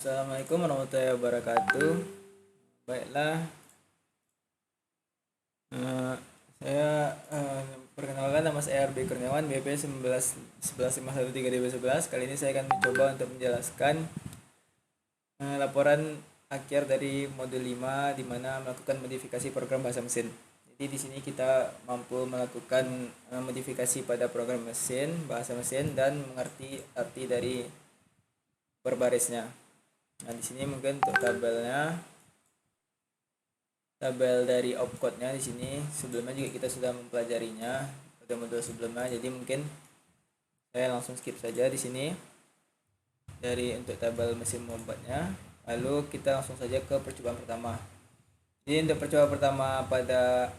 Assalamualaikum warahmatullahi wabarakatuh. Baiklah, eh, saya perkenalkan, nama saya RB Kurniawan, BP 11 11 513 Kali ini saya akan mencoba untuk menjelaskan laporan akhir dari modul 5 di mana melakukan modifikasi program bahasa mesin. Jadi di sini kita mampu melakukan modifikasi pada program mesin, bahasa mesin, dan mengerti arti dari berbarisnya. Nah, di sini mungkin untuk tabel dari opcode-nya di sini sebelumnya juga kita sudah mempelajarinya pada modul sebelumnya. Jadi mungkin saya langsung skip saja di sini dari untuk tabel mesin membuatnya. Lalu kita langsung saja ke percobaan pertama. Jadi untuk percobaan pertama pada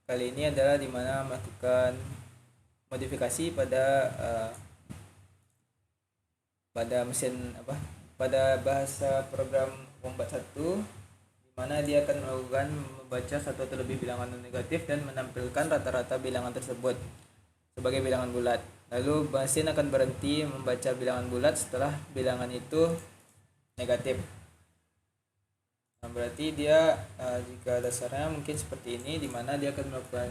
kali ini adalah dimana melakukan modifikasi pada mesin pada bahasa program Wombat 1, di mana dia akan melakukan membaca satu atau lebih bilangan negatif dan menampilkan rata-rata bilangan tersebut sebagai bilangan bulat. Lalu mesin akan berhenti membaca bilangan bulat setelah bilangan itu negatif. Nah, berarti dia jika dasarnya mungkin seperti ini, di mana dia akan melakukan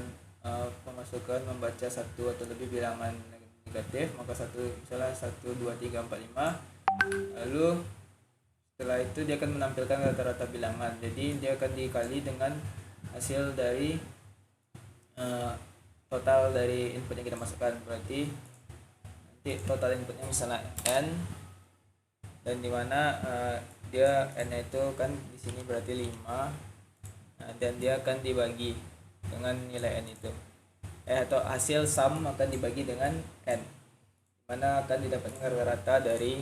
pemasukan membaca satu atau lebih bilangan negatif, maka misalnya 1 2 3 4 5. Lalu setelah itu dia akan menampilkan rata-rata bilangan. Jadi dia akan dikali dengan hasil dari total dari input yang kita masukkan. Berarti nanti total inputnya misalnya n, dan dimana dia n itu kan di sini berarti 5. Nah, dan dia akan dibagi dengan nilai n itu, atau hasil sum akan dibagi dengan n, mana akan didapatkan rata-rata dari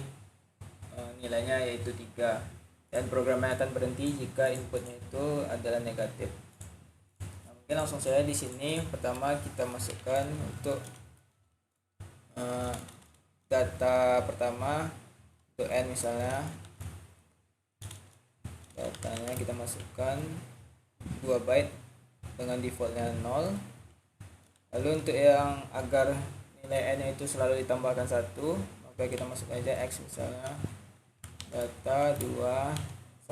nilainya yaitu 3, dan programnya akan berhenti jika inputnya itu adalah negatif. Nah, mungkin langsung saja di sini pertama kita masukkan untuk data pertama untuk n, misalnya datanya kita masukkan 2 byte dengan defaultnya 0. Lalu untuk yang agar nilai n itu selalu ditambahkan 1, maka kita masukkan aja x, misalnya data 2 1.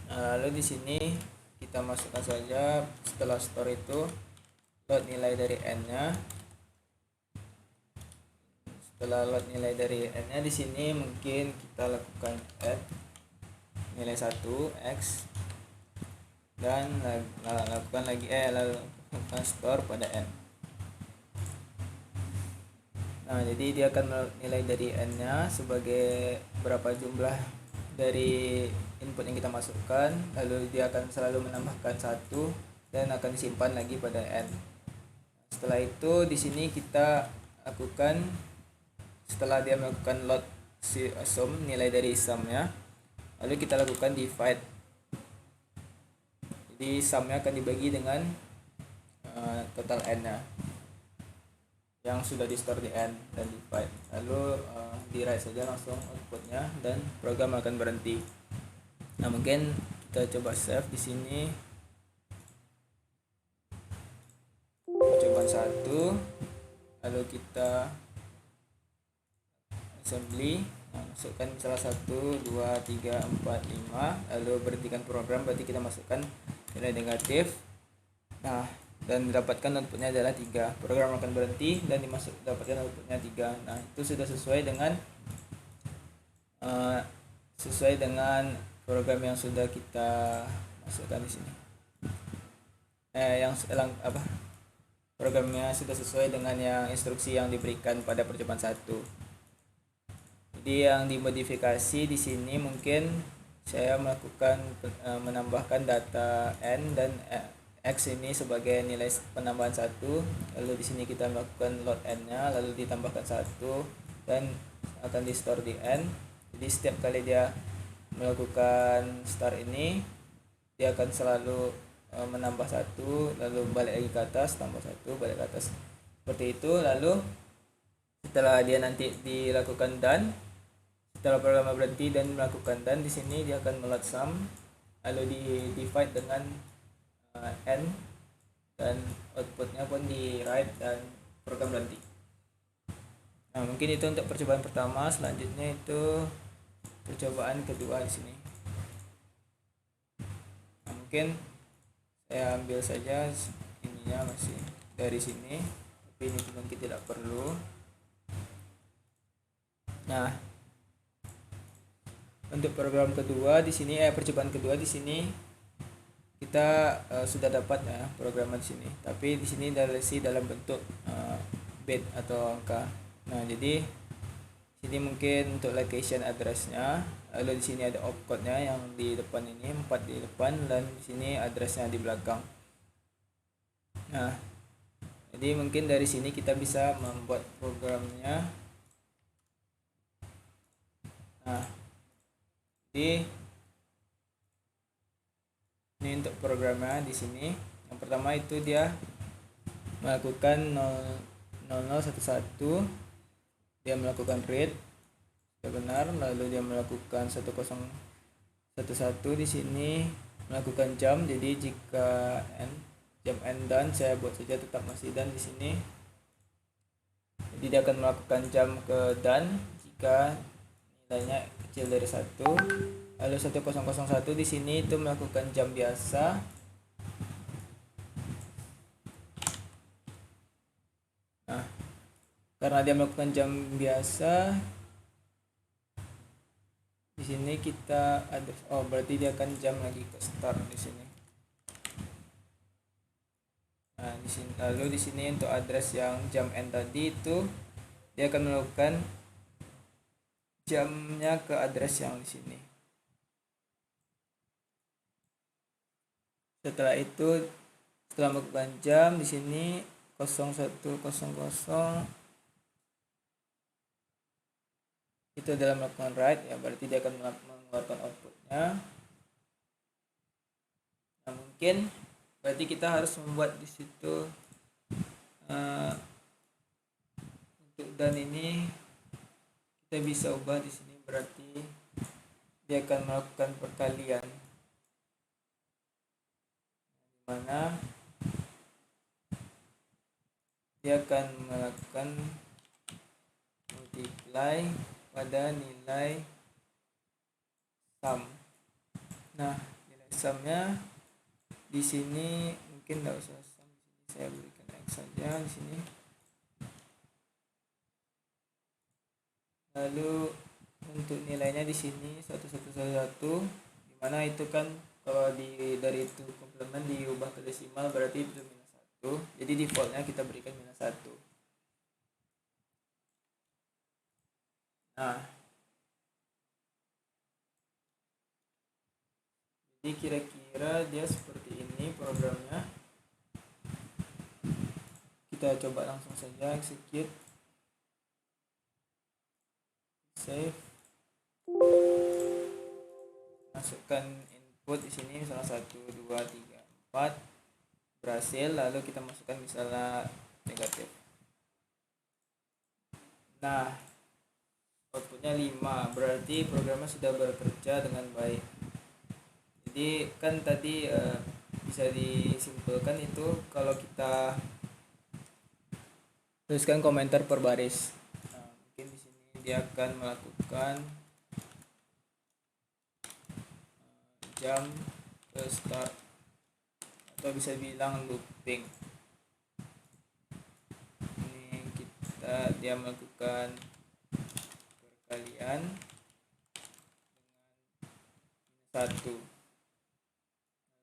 Nah, lalu di sini kita masukkan saja setelah store itu load nilai dari n-nya. Setelah load nilai dari n-nya, di sini mungkin kita lakukan add nilai 1 x, dan lakukan lagi lalu lakukan store pada n. Nah, jadi dia akan nilai dari n-nya sebagai berapa jumlah dari input yang kita masukkan, lalu dia akan selalu menambahkan 1 dan akan disimpan lagi pada n. Setelah itu di sini kita lakukan, setelah dia melakukan load sum nilai dari sum-nya, lalu kita lakukan divide. Jadi sum-nya akan dibagi dengan total n-nya yang sudah di store di n dan divide. Lalu di write saja langsung outputnya dan program akan berhenti. Nah, mungkin kita coba save di sini percobaan 1, lalu kita assembly. Nah, masukkan misalnya 1 2 3 4 5, lalu berhentikan program, berarti kita masukkan nilai negatif. Nah, dan didapatkan outputnya adalah 3. Program akan berhenti dan dapatkan outputnya 3. Nah, itu sudah sesuai dengan program yang sudah kita masukkan di sini. Programnya sudah sesuai dengan yang instruksi yang diberikan pada percobaan 1. Jadi yang dimodifikasi di sini mungkin saya melakukan menambahkan data n dan x ini sebagai nilai penambahan 1. Lalu di sini kita melakukan load n-nya, lalu ditambahkan 1 dan akan di store di n. Jadi setiap kali dia melakukan start ini, dia akan selalu menambah 1, lalu balik lagi ke atas, tambah 1, balik ke atas, seperti itu. Lalu setelah dia nanti dilakukan done, setelah program berhenti dan melakukan done, di sini dia akan meload sum, lalu di divide dengan n, dan outputnya pun di write dan program berhenti. Nah, mungkin itu untuk percobaan pertama. Selanjutnya itu percobaan kedua di sini. Nah, mungkin saya ambil saja ininya masih dari sini, tapi ini mungkin tidak perlu. Nah, untuk program kedua di sini, percobaan kedua di sini kita sudah dapat ya programnya di sini, tapi di sini dalam bentuk bit atau angka. Nah, jadi sini mungkin untuk location addressnya, lalu di sini ada opcode-nya yang di depan ini 4 di depan, dan di sini addressnya di belakang. Nah, jadi mungkin dari sini kita bisa membuat programnya. Nah, jadi ini untuk programnya di sini. Yang pertama itu dia melakukan 0011, dia melakukan read sudah benar, lalu dia melakukan 1011 di sini melakukan jam. Jadi jika jam end done, saya buat saja tetap masih done di sini. Jadi dia akan melakukan jam ke done jika nilainya kecil dari 1. Lalu 1001 di sini itu melakukan jam biasa. Nah, karena dia melakukan jam biasa, di sini kita ada, berarti dia akan jam lagi ke start di sini. Nah, di sini lalu di sini untuk address yang jam end tadi itu dia akan melakukan jamnya ke address yang di sini. Setelah itu, setelah melakukan jam di sini 0100 itu adalah melakukan write ya, berarti dia akan mengeluarkan outputnya. Nah, mungkin berarti kita harus membuat di situ untuk dan ini kita bisa ubah di sini, berarti dia akan melakukan perkalian, mana dia akan melakukan multiply pada nilai sum. Nah, nilai sumnya di sini mungkin tidak usah sum, di sini saya berikan x saja di sini. Lalu untuk nilainya di sini 1111, dimana itu kan kalau dari itu komplement diubah ke desimal berarti itu minus 1. Jadi defaultnya kita berikan minus 1. Nah, jadi kira-kira dia seperti ini programnya. Kita coba langsung saja execute, save, masukkan input di sini misalnya 1 2 3 4, berhasil. Lalu kita masukkan misalnya negatif. Nah, outputnya 5, berarti programnya sudah bekerja dengan baik. Jadi kan tadi bisa disimpulkan itu kalau kita tuliskan komentar per baris. Nah, mungkin di sini dia akan melakukan jam ke start, atau bisa bilang looping. Ini dia melakukan perkalian dengan -1.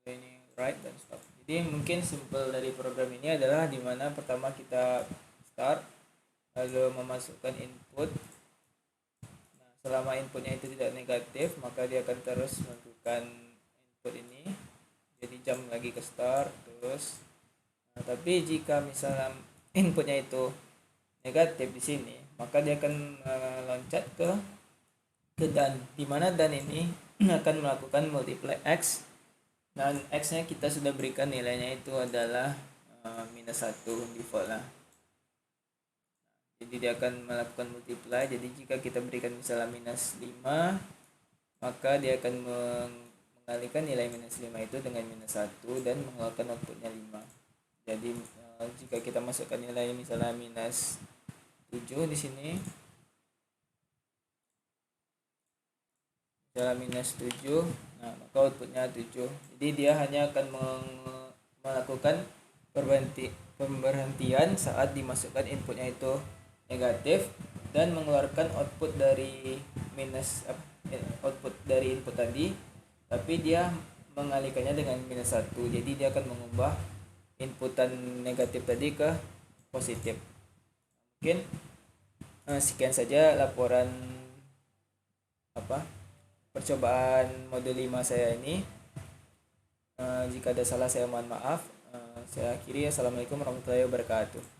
Ini write dan stop. Jadi mungkin simple dari program ini adalah dimana pertama kita start, lalu memasukkan input. Nah, selama inputnya itu tidak negatif, maka dia akan terus melakukan input ini. Jadi jam lagi ke start terus. Nah, tapi jika misalnya inputnya itu negatif di sini, maka dia akan loncat ke dan, dimana dan ini akan melakukan multiply x, dan x nya kita sudah berikan nilainya itu adalah -1 default lah. Jadi dia akan melakukan multiply. Jadi jika kita berikan misalnya -5, maka dia akan mengalihkan nilai -5 itu dengan -1 dan mengeluarkan outputnya 5. Jadi jika kita masukkan nilai misalnya 7 di sini. Misalnya minus 7, nah maka outputnya 7. Jadi dia hanya akan melakukan pemberhentian saat dimasukkan inputnya itu negatif dan mengeluarkan output dari output dari input tadi, tapi dia mengalihkannya dengan minus 1. Jadi dia akan mengubah inputan negatif tadi ke positif. Mungkin sekian saja laporan percobaan modul 5 saya ini. Jika ada salah saya mohon maaf. Saya akhiri. Assalamualaikum warahmatullahi wabarakatuh.